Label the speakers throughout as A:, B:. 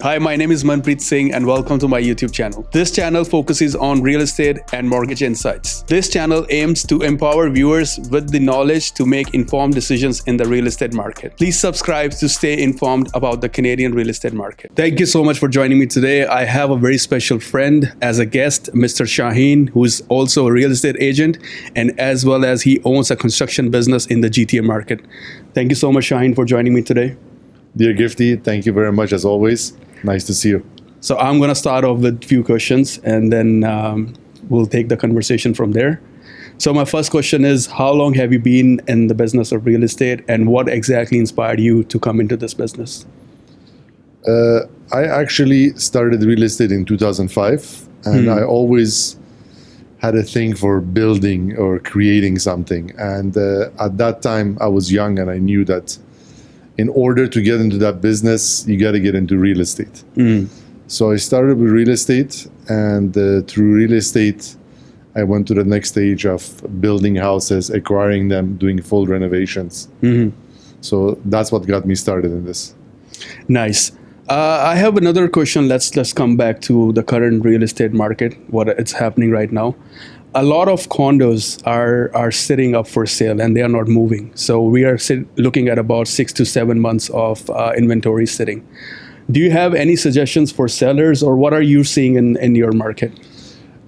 A: Hi, my name is Manpreet Singh and welcome to my YouTube channel. This channel focuses on real estate and mortgage insights. This channel aims to empower viewers with the knowledge to make informed decisions in the real estate market. Please subscribe to stay informed about the Canadian real estate market. Thank you so much for joining me today. I have a very special friend as a guest, Mr. Shahin, who is also a real estate agent, and as well as he owns a construction business in the GTA market. Thank you so much, Shahin, for joining me today.
B: Dear Gifty, thank you very much as always. Nice to see you.
A: So I'm going to start off with a few questions and then we'll take the conversation from there. So my first question is, how long have you been in the business of real estate and what exactly inspired you to come into this business?
B: I actually started real estate in 2005 and I always had a thing for building or creating something. And at that time I was young and I knew that in order to get into that business, you got to get into real estate. So I started with real estate, and through real estate, I went to the next stage of building houses, acquiring them, doing full renovations. So that's what got me started in this.
A: Nice. I have another question. Let's come back to the current real estate market, what it's happening right now. A lot of condos are sitting up for sale and they are not moving. So we are looking at about 6 to 7 months of inventory sitting. Do you have any suggestions for sellers, or what are you seeing in your market?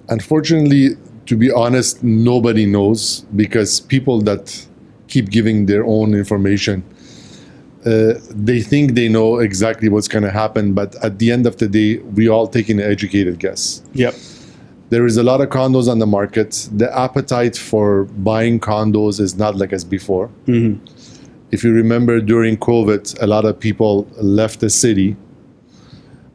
B: Unfortunately, to be honest, nobody knows, because people that keep giving their own information, they think they know exactly what's going to happen. But at the end of the day, we all take an educated guess.
A: Yep.
B: There is a lot of condos on the market. The appetite for buying condos is not like as before. If you remember, during COVID, a lot of people left the city.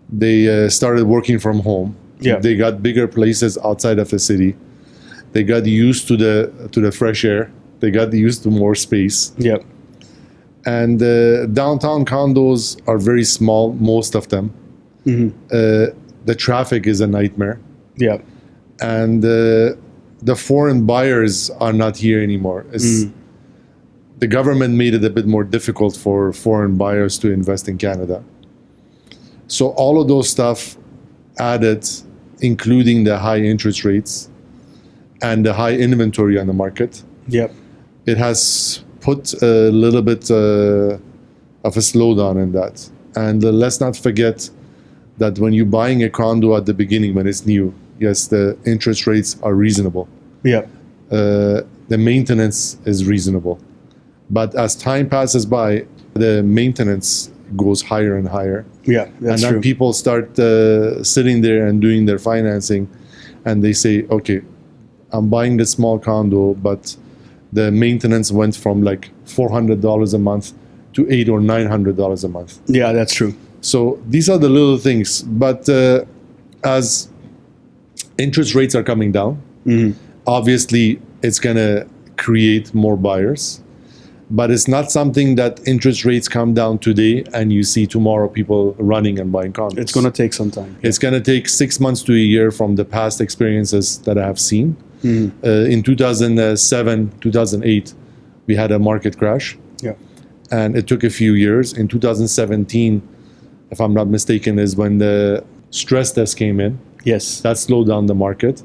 B: They started working from home.
A: Yeah.
B: They got bigger places outside of the city. They got used to the fresh air. They got used to more space.
A: Yep.
B: And downtown condos are very small, most of them. The traffic is a nightmare.
A: Yeah.
B: And the foreign buyers are not here anymore. The government made it a bit more difficult for foreign buyers to invest in Canada. So all of those stuff added, including the high interest rates and the high inventory on the market.
A: Yep.
B: It has put a little bit of a slowdown in that. And let's not forget that when you're buying a condo at the beginning, when it's new, yes, the interest rates are reasonable.
A: Yeah.
B: The maintenance is reasonable. But as time passes by, the maintenance goes higher and higher.
A: Yeah, that's
B: and then
A: true.
B: people start sitting there and doing their financing, and they say, okay, I'm buying this small condo, but the maintenance went from like $400 a month to $800 or $900 a month.
A: Yeah, that's true.
B: So these are the little things. But as interest rates are coming down, obviously it's going to create more buyers. But it's not something that interest rates come down today and you see tomorrow people running and buying condos.
A: It's going to take some time.
B: It's going to take 6 months to a year from the past experiences that I have seen. In 2007, 2008, we had a market crash.
A: Yeah.
B: And it took a few years. In 2017, if I'm not mistaken, is when the stress test came in.
A: Yes.
B: That slowed down the market.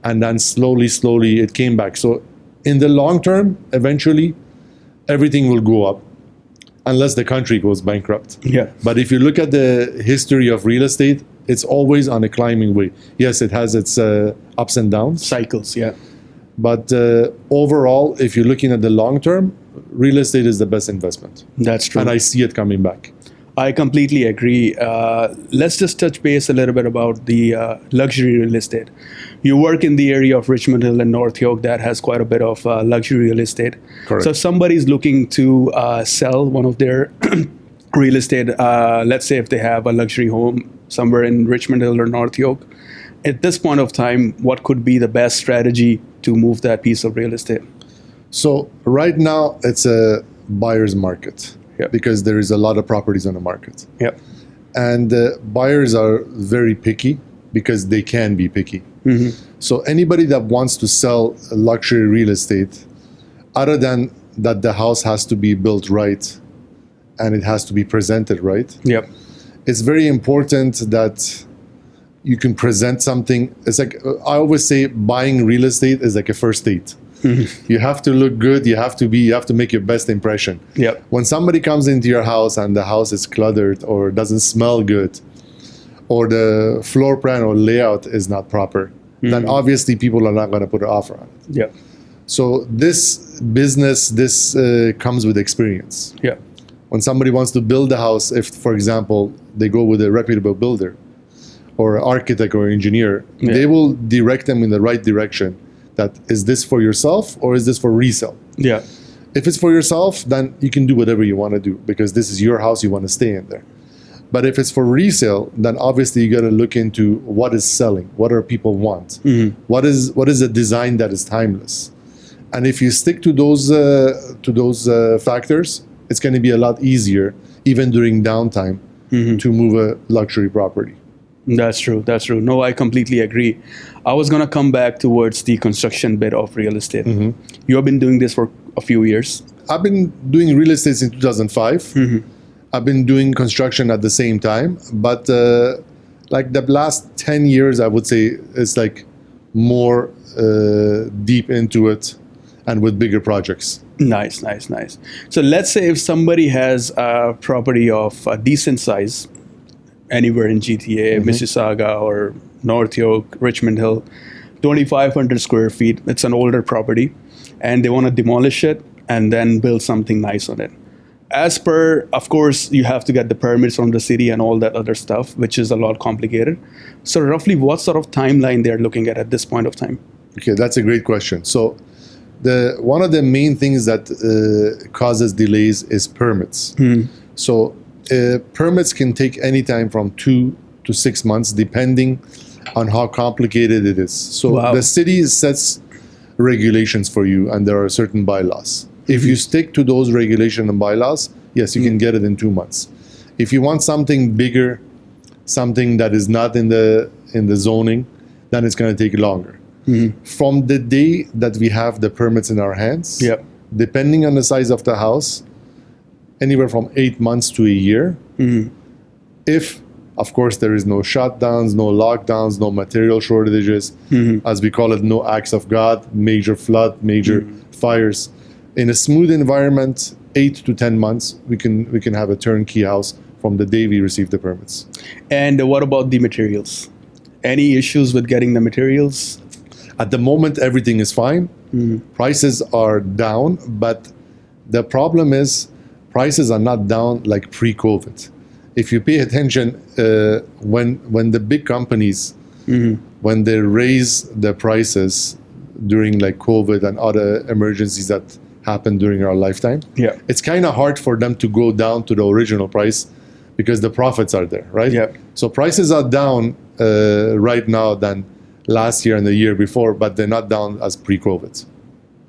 B: And then slowly it came back. So in the long term, eventually, everything will go up unless the country goes bankrupt.
A: Yeah.
B: But if you look at the history of real estate, it's always on a climbing way. Yes, it has its ups and downs.
A: Cycles, yeah.
B: But overall, if you're looking at the long term, real estate is the best investment.
A: That's true.
B: And I see it coming back.
A: I completely agree. Let's just touch base a little bit about the luxury real estate. You work in the area of Richmond Hill and North York that has quite a bit of luxury real estate.
B: Correct.
A: So if somebody's looking to sell one of their real estate, let's say if they have a luxury home somewhere in Richmond Hill or North York, at this point of time, what could be the best strategy to move that piece of real estate?
B: So right now, it's a buyer's market.
A: Yeah.
B: Because there is a lot of properties on the market.
A: Yep.
B: And buyers are very picky because they can be picky. So anybody that wants to sell luxury real estate, other than that the house has to be built right and it has to be presented right,
A: Yep.
B: it's very important that you can present something. It's like I always say, buying real estate is like a first date. You have to look good. You have to make your best impression.
A: Yep.
B: When somebody comes into your house and the house is cluttered or doesn't smell good, or the floor plan or layout is not proper, then obviously people are not going to put an offer on it.
A: Yeah.
B: So this business, comes with experience.
A: Yeah.
B: When somebody wants to build a house, if, for example, they go with a reputable builder or architect or engineer, they will direct them in the right direction. That is this for yourself or is this for resale?
A: Yeah.
B: If it's for yourself, then you can do whatever you want to do because this is your house, you want to stay in there. But if it's for resale, then obviously you got to look into what is selling, what are people want, what is a design that is timeless. And if you stick to those factors, it's going to be a lot easier, even during downtime, to move a luxury property.
A: That's true. That's true. No, I completely agree. I was going to come back towards the construction bit of real estate. You have been doing this for a few years.
B: I've been doing real estate since 2005. I've been doing construction at the same time, but like the last 10 years, I would say it's like more deep into it and with bigger projects.
A: Nice, nice, nice. So let's say if somebody has a property of a decent size, anywhere in GTA, Mississauga or North York, Richmond Hill, 2,500 square feet. It's an older property and they want to demolish it and then build something nice on it. As per, of course, you have to get the permits from the city and all that other stuff, which is a lot complicated. So roughly what sort of timeline they're looking at this point of time?
B: Okay, that's a great question. So one of the main things that causes delays is permits. So permits can take any time from 2 to 6 months, depending on how complicated it is. So the city sets regulations for you, and there are certain bylaws. If you stick to those regulations and bylaws, yes, you can get it in 2 months. If you want something bigger, something that is not in the zoning, then it's going to take longer. From the day that we have the permits in our hands, depending on the size of the house, anywhere from 8 months to a year. If, of course, there is no shutdowns, no lockdowns, no material shortages, as we call it, no acts of God, major flood, major fires. In a smooth environment, 8 to 10 months, we can have a turnkey house from the day we receive the permits.
A: And what about the materials? Any issues with getting the materials?
B: At the moment, everything is fine. Prices are down, but the problem is prices are not down like pre-COVID. If you pay attention, when the big companies, when they raise the prices during like COVID and other emergencies that happened during our lifetime, it's kind of hard for them to go down to the original price because the profits are there, right? So prices are down right now than last year and the year before, but they're not down as pre-COVID.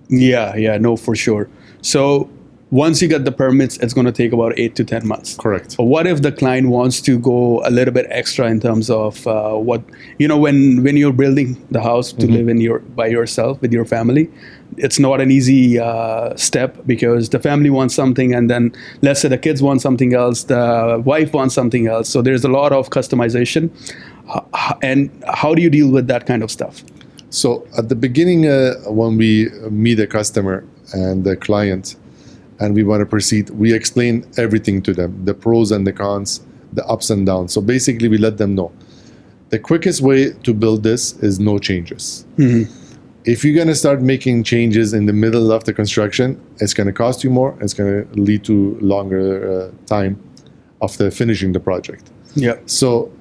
A: No, for sure. So once you get the permits, it's going to take about 8 to 10 months.
B: Correct.
A: What if the client wants to go a little bit extra in terms of when you're building the house to live in by yourself with your family, it's not an easy step because the family wants something and then let's say the kids want something else, the wife wants something else. So there's a lot of customization. And how do you deal with that kind of stuff?
B: So at the beginning, when we meet a customer and the client, and we want to proceed, we explain everything to them, the pros and the cons, the ups and downs. So basically, we let them know. The quickest way to build this is no changes. If you're going to start making changes in the middle of the construction, it's going to cost you more. It's going to lead to longer time after finishing the project. So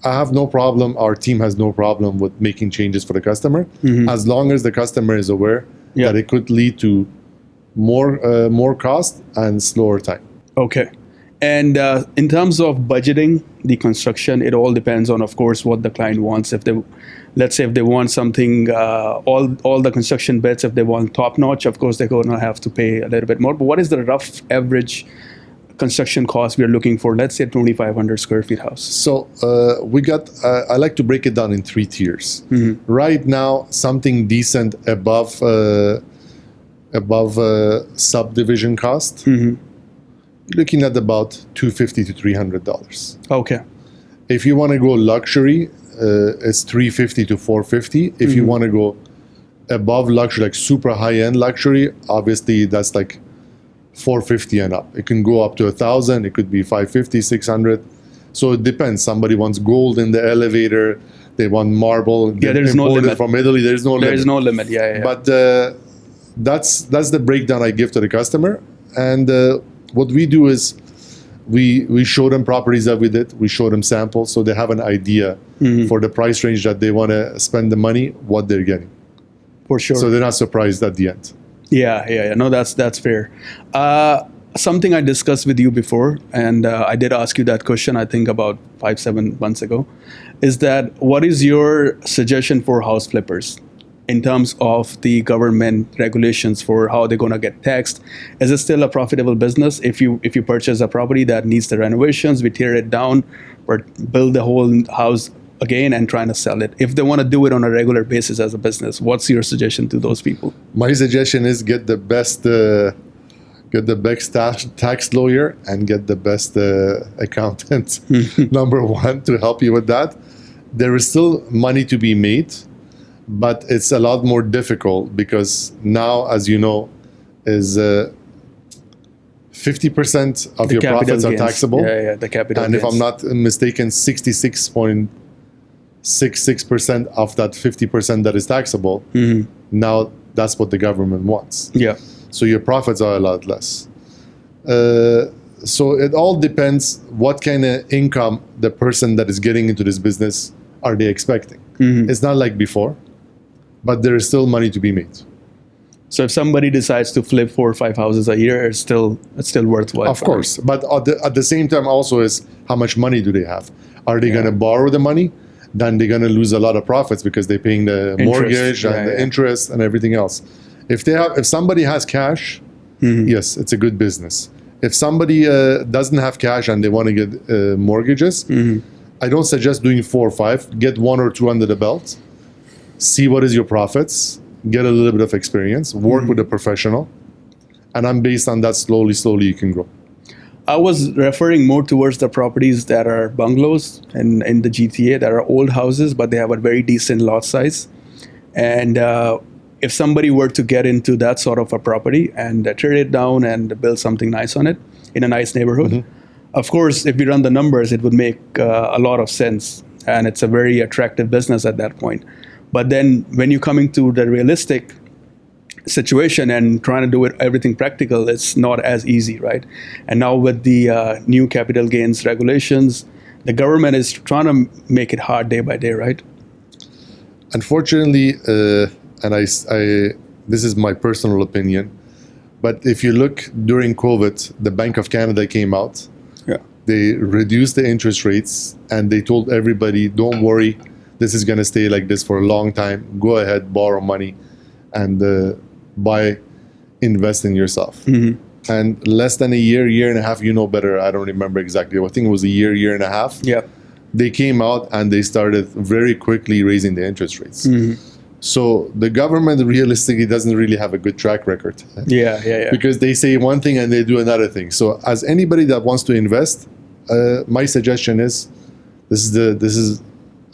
B: I have no problem. Our team has no problem with making changes for the customer, as long as the customer is aware that it could lead to more cost and slower time.
A: Okay. And in terms of budgeting the construction, it all depends on, of course, what the client wants. If they, let's say, if they want something, all the construction bits, if they want top notch, of course, they're going to have to pay a little bit more. But what is the rough average construction cost we are looking for? Let's say 2,500 square feet house.
B: So we got. I like to break it down in 3 tiers. Right now, something decent above subdivision cost you're looking at about $250 to $300.
A: Okay.
B: If you want to go luxury, it's $350 to $450. If you want to go above luxury, like super high-end luxury, obviously that's like $450 and up. It can go up to $1,000. It could be $550, $600. So it depends. Somebody wants gold in the elevator. They want marble.
A: Yeah, there's no limit.
B: From Italy, there's no limit.
A: There's no limit. Yeah.
B: But that's the breakdown I give to the customer. And what we do is we show them properties that we did. We show them samples so they have an idea for the price range that they want to spend the money, what they're getting.
A: For sure.
B: So they're not surprised at the end.
A: Yeah. No, that's fair. Something I discussed with you before, and I did ask you that question, I think about 5-7 months ago, is that what is your suggestion for house flippers in terms of the government regulations for how they're going to get taxed? Is it still a profitable business if you purchase a property that needs the renovations, we tear it down, or build the whole house again and trying to sell it? If they want to do it on a regular basis as a business, what's your suggestion to those people?
B: My suggestion is get the best tax lawyer and get the best accountant, number one, to help you with that. There is still money to be made, but it's a lot more difficult because now, as you know, is 50% of your profits are taxable.
A: Yeah, the capital
B: and
A: gains.
B: if I'm not mistaken, 66.66% of that 50% that is taxable. Now that's what the government wants.
A: Yeah.
B: So your profits are a lot less. So it all depends what kind of income the person that is getting into this business are they expecting. It's not like before, but there is still money to be made.
A: So if somebody decides to flip 4 or 5 houses a year, it's still worthwhile.
B: Of course, but at the same time also is how much money do they have? Are they going to borrow the money? Then they're going to lose a lot of profits because they're paying the mortgage and the interest and everything else. If somebody has cash, yes, it's a good business. If somebody doesn't have cash and they want to get mortgages, I don't suggest doing 4 or 5. Get 1 or 2 under the belt. See what is your profits. Get a little bit of experience. Work with a professional. And then based on that, slowly you can grow.
A: I was referring more towards the properties that are bungalows and in the GTA that are old houses, but they have a very decent lot size. And if somebody were to get into that sort of a property and tear it down and build something nice on it in a nice neighborhood, of course, if we run the numbers, it would make a lot of sense. And it's a very attractive business at that point. But then when you're coming to the realistic situation and trying to do everything practical, it's not as easy, right? And now with the new capital gains regulations, the government is trying to make it hard day by day, right?
B: Unfortunately, and this is my personal opinion, but if you look during COVID, the Bank of Canada came out.
A: Yeah.
B: They reduced the interest rates and they told everybody, don't worry, this is going to stay like this for a long time. Go ahead, borrow money and invest in yourself. And less than a year and a half, you know better, I don't remember exactly. I think it was a year and a half.
A: Yeah.
B: They came out and they started very quickly raising the interest rates. So the government realistically doesn't really have a good track record.
A: Yeah.
B: Because they say one thing and they do another thing. So as anybody that wants to invest, my suggestion is,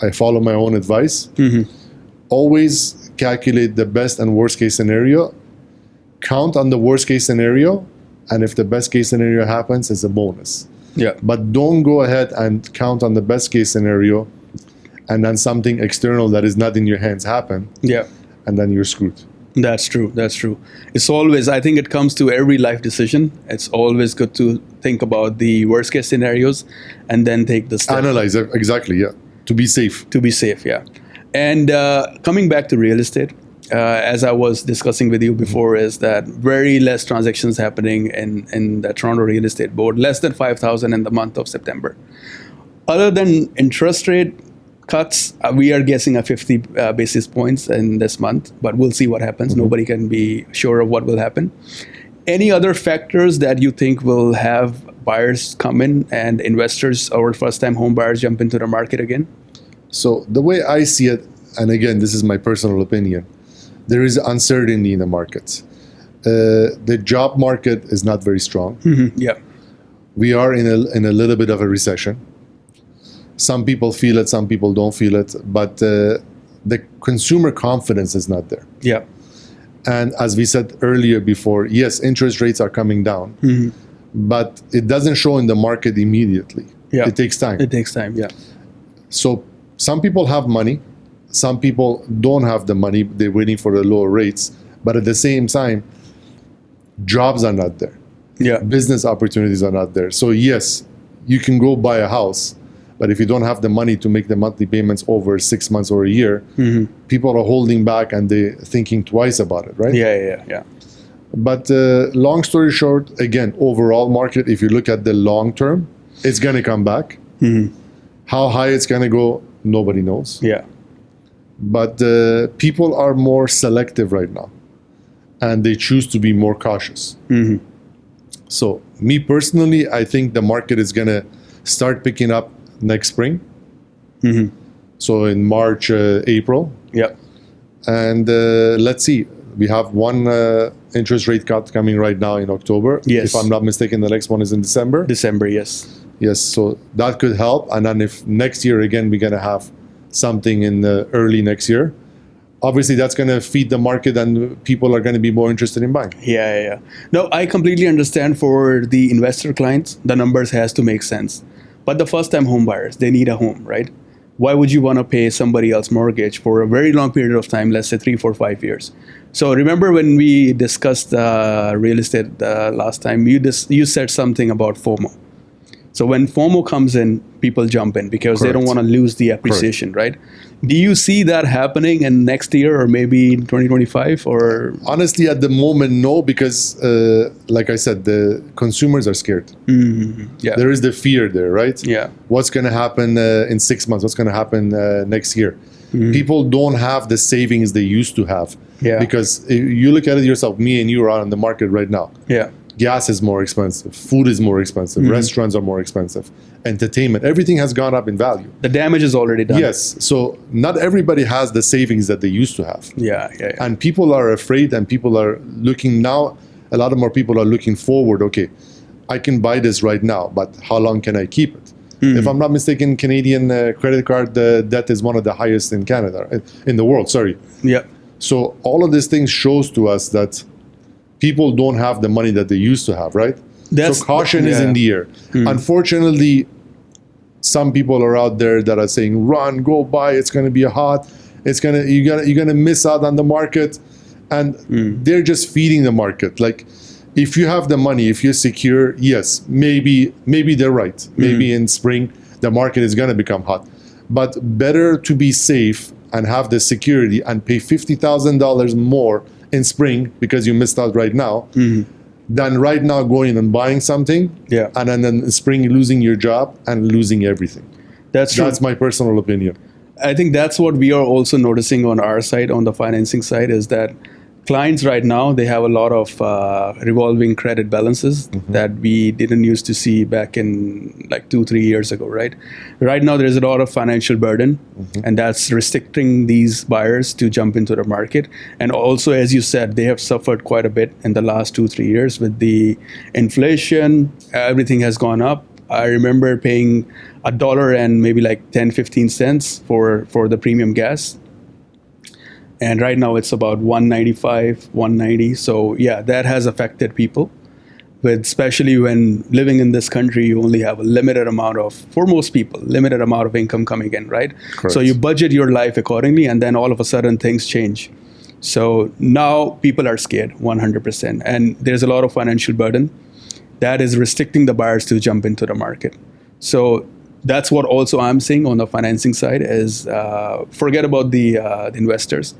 B: I follow my own advice. Always calculate the best and worst case scenario. Count on the worst case scenario. And if the best case scenario happens, it's a bonus.
A: Yeah.
B: But don't go ahead and count on the best case scenario and then something external that is not in your hands happen.
A: Yeah.
B: And then you're screwed.
A: That's true. It's always, I think it comes to every life decision. It's always good to think about the worst case scenarios and then take the step.
B: Analyze it, exactly, yeah. To be safe.
A: Yeah. And coming back to real estate, as I was discussing with you before, is that very less transactions happening in the Toronto Real Estate Board, less than 5,000 in the month of September. Other than interest rate cuts, we are guessing a 50 basis points in this month, but we'll see what happens. Nobody can be sure of what will happen. Any other factors that you think will have buyers come in and investors or first-time home buyers jump into the market again?
B: So the way I see it, and again, this is my personal opinion, there is uncertainty in the markets. The job market is not very strong.
A: Yeah.
B: we are in a little bit of a recession. Some people feel it, some people don't feel it, but the consumer confidence is not there.
A: Yeah.
B: And as we said earlier before, yes, interest rates are coming down, but it doesn't show in the market immediately.
A: Yeah.
B: It takes time.
A: It takes time. Yeah.
B: So some people have money, some people don't have the money. They're waiting for the lower rates, but at the same time, jobs are not there.
A: Yeah.
B: Business opportunities are not there. So yes, you can go buy a house, but if you don't have the money to make the monthly payments over 6 months or a year, people are holding back and they're thinking twice about it, right?
A: Yeah.
B: But long story short, again, overall market, if you look at the long term, it's going to come back. How high it's going to go, nobody knows.
A: Yeah.
B: But people are more selective right now, and they choose to be more cautious. So me personally, I think the market is going to start picking up next spring. So in March, April.
A: Yeah.
B: And let's see. We have one interest rate cut coming right now in October.
A: Yes.
B: If I'm not mistaken, the next one is in December.
A: December, yes.
B: Yes, so that could help. And then if next year, again, we're going to have something in the early next year, obviously that's going to feed the market and people are going to be more interested in buying.
A: Yeah. No, I completely understand for the investor clients, the numbers has to make sense. But the first-time home buyers, they need a home, right? Why would you want to pay somebody else mortgage for a very long period of time, let's say 3, 4, 5 years? So remember when we discussed real estate last time, you said something about FOMO. So when FOMO comes in, people jump in because they don't want to lose the appreciation, right? Do you see that happening in next year or maybe in 2025? Or
B: honestly, at the moment, no, because like I said, the consumers are scared.
A: Yeah,
B: there is the fear there, right?
A: Yeah.
B: What's going to happen in 6 months? What's going to happen next year? People don't have the savings they used to have.
A: Yeah.
B: Because if you look at it yourself, me and you are on the market right now.
A: Yeah.
B: Gas is more expensive. Food is more expensive. Restaurants are more expensive. Entertainment, everything has gone up in value.
A: The damage is already done.
B: Yes. So not everybody has the savings that they used to have.
A: Yeah.
B: And people are afraid, and people are looking now. A lot of more people are looking forward. Okay, I can buy this right now, but how long can I keep it? If I'm not mistaken, Canadian credit card debt is one of the highest in Canada, in the world. Sorry.
A: Yeah.
B: So all of these things shows to us that people don't have the money that they used to have, right? So caution is in the air. Unfortunately, some people are out there that are saying, "Run, go buy. It's going to be hot. You're gonna miss out on the market," and they're just feeding the market. Like, if you have the money, if you're secure, yes, maybe they're right. Maybe in spring the market is going to become hot, but better to be safe and have the security and pay $50,000 more in spring because you missed out right now, than right now going and buying something, and then in spring losing your job and losing everything.
A: That's
B: my personal opinion.
A: I think that's what we are also noticing on our side, on the financing side, is that clients right now, they have a lot of revolving credit balances that we didn't used to see back in like 2-3 years ago, right? Right now, there's a lot of financial burden, and that's restricting these buyers to jump into the market. And also, as you said, they have suffered quite a bit in the last 2-3 years with the inflation. Everything has gone up. I remember paying $1 and maybe like 10-15 cents for the premium gas. And right now it's about $1.95, $1.90. So yeah, that has affected people. But especially when living in this country, you only have a limited amount of, for most people, limited amount of income coming in, right?
B: Correct.
A: So you budget your life accordingly, and then all of a sudden things change. So now people are scared 100%. And there's a lot of financial burden that is restricting the buyers to jump into the market. So that's what also I'm seeing on the financing side is forget about the investors,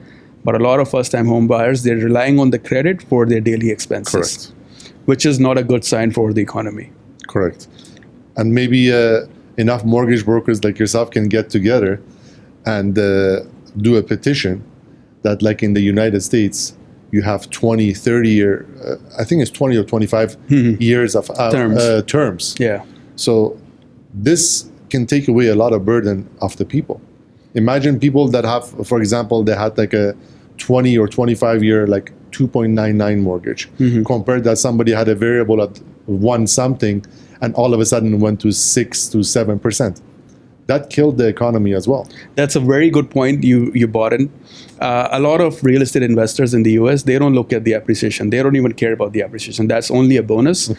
A: but a lot of first-time home buyers, they're relying on the credit for their daily expenses, which is not a good sign for the economy.
B: Correct. And maybe enough mortgage brokers like yourself can get together and do a petition that, like in the United States, you have 20, 30 year, I think it's 20 or 25 years of terms.
A: Yeah.
B: So this can take away a lot of burden off the people. Imagine people that have, for example, they had like a 20 or 25 year, like 2.99 mortgage, compared that somebody had a variable at 1 something and all of a sudden it went to 6 to 7%. That killed the economy as well.
A: That's a very good point you brought in. A lot of real estate investors in the US, they don't look at the appreciation. They don't even care about the appreciation. That's only a bonus.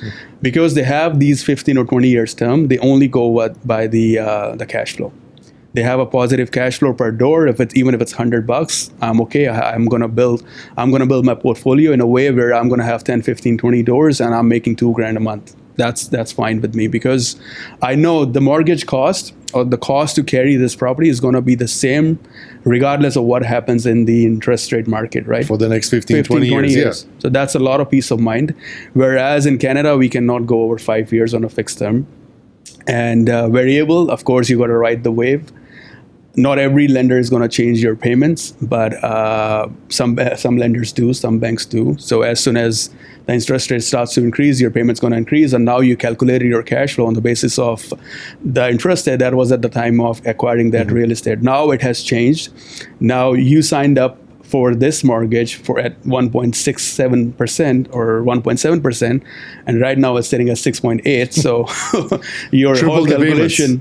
A: Because they have these 15 or 20 years term, they only go by the cash flow. They have a positive cash flow per door. Even if it's $100, I'm okay. I'm gonna build my portfolio in a way where I'm gonna have 10, 15, 20 doors, and I'm making $2,000 a month. That's fine with me, because I know the mortgage cost or the cost to carry this property is going to be the same regardless of what happens in the interest rate market, right?
B: For the next 15, 20 years. Yeah.
A: So that's a lot of peace of mind. Whereas in Canada, we cannot go over 5 years on a fixed term. And variable, of course, you got to ride the wave. Not every lender is going to change your payments, but some lenders do, some banks do. So as soon as the interest rate starts to increase, your payment's going to increase, and now you calculated your cash flow on the basis of the interest rate that was at the time of acquiring that real estate. Now it has changed. Now you signed up for this mortgage for at 1.67% or 1.7%, and right now it's sitting at 6.8. So your whole calculation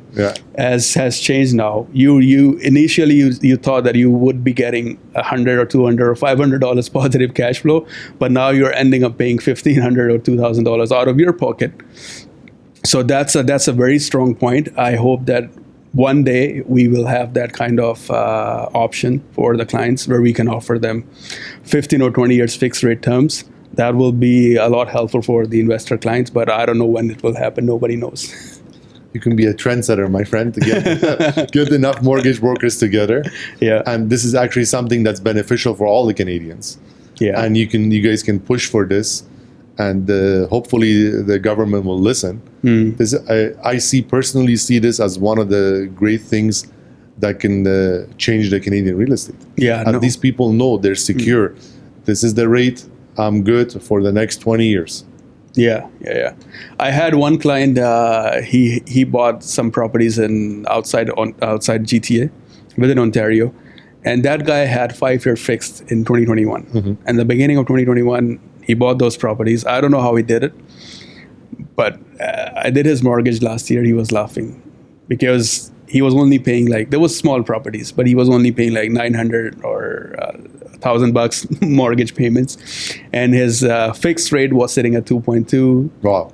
A: has changed now. You initially you thought that you would be getting $100 or $200 or $500 positive cash flow, but now you're ending up paying $1,500 or $2,000 out of your pocket. So that's a very strong point. I hope that one day we will have that kind of option for the clients where we can offer them 15 or 20 years fixed rate terms. That will be a lot helpful for the investor clients, but I don't know when it will happen. Nobody knows.
B: You can be a trendsetter, my friend, to get enough mortgage brokers together.
A: Yeah.
B: And this is actually something that's beneficial for all the Canadians.
A: Yeah.
B: And you guys can push for this, and hopefully the government will listen. I personally see this as one of the great things that can change the Canadian real estate.
A: Yeah,
B: and these people know they're secure. This is the rate. I'm good for the next 20 years.
A: Yeah. I had one client. He bought some properties outside GTA, within Ontario, and that guy had 5-year fixed in 2021. And the beginning of 2021. He bought those properties. I don't know how he did it, but I did his mortgage last year. He was laughing because he was only paying there was small properties, but he was only paying like $900 or $1,000 mortgage payments. And his fixed rate was sitting at 2.2,
B: wow,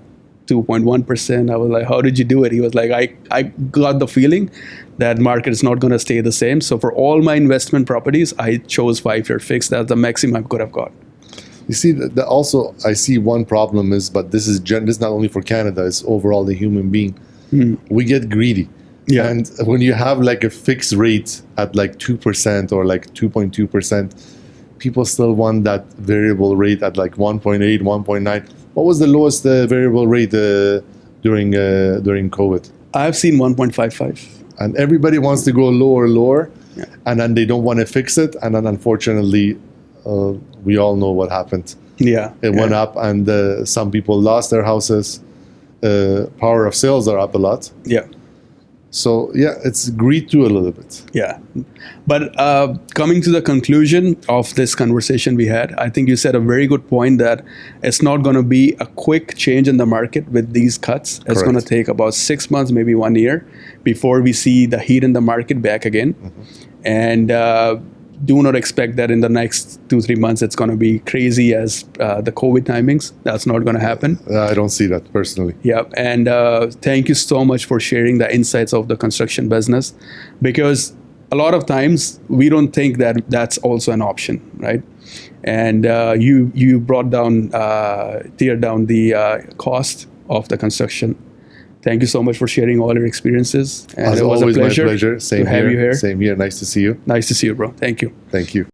A: 2.1%. I was like, how did you do it? He was like, I got the feeling that market is not going to stay the same. So for all my investment properties, I chose 5-year fixed. That's the maximum I could have got.
B: You see, also I see one problem is, but this is not only for Canada, it's overall the human being. We get greedy.
A: Yeah.
B: And when you have like a fixed rate at like 2% or like 2.2%, people still want that variable rate at like 1.8, 1.9. What was the lowest variable rate during COVID?
A: I've seen 1.55.
B: And everybody wants to go lower, and then they don't want to fix it. And then unfortunately, we all know what happened. It went up, and some people lost their houses. Power of sales are up a lot. So it's greed too a little bit.
A: But coming to the conclusion of this conversation we had, I think you said a very good point that it's not going to be a quick change in the market with these cuts. It's going to take about 6 months, maybe 1 year, before we see the heat in the market back again. And do not expect that in the next 2-3 months it's going to be crazy as the COVID timings. That's not going to happen.
B: I don't see that personally.
A: And thank you so much for sharing the insights of the construction business, because a lot of times we don't think that that's also an option, right? And you tear down the cost of the construction. Thank you so much for sharing all your experiences. And
B: As
A: it was
B: always,
A: a pleasure,
B: my pleasure. Same
A: to have you here.
B: Same here. Nice to see you.
A: Nice to see you, bro. Thank you.
B: Thank you.